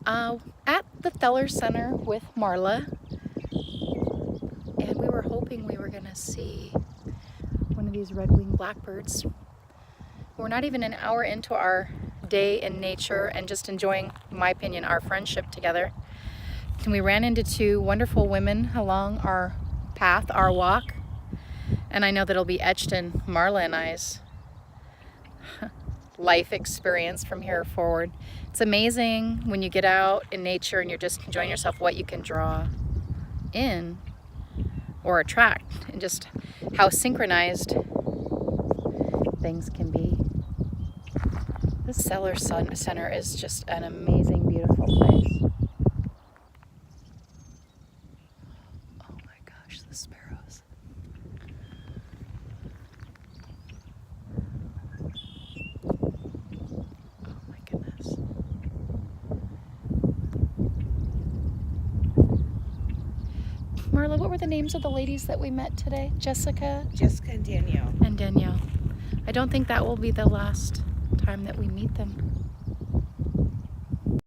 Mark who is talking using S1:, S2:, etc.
S1: At the Theler Center with Marla, and we were hoping we were gonna see one of these red-winged blackbirds. We're not even an hour into our day in nature and just enjoying, in my opinion, our friendship together. And we ran into two wonderful women along our path, our walk, and I know that it'll be etched in Marla and I's life experience from here forward. It's amazing when you get out in nature and you're just enjoying yourself what you can draw in or attract, and just how synchronized things can be. This Theler Center is just an amazing, beautiful place. Oh my gosh, the sparrows. Oh my goodness. Marla, what were the names of the ladies that we met today? Jessica
S2: and Danielle.
S1: And Danielle. I don't think that will be the last time that we meet them.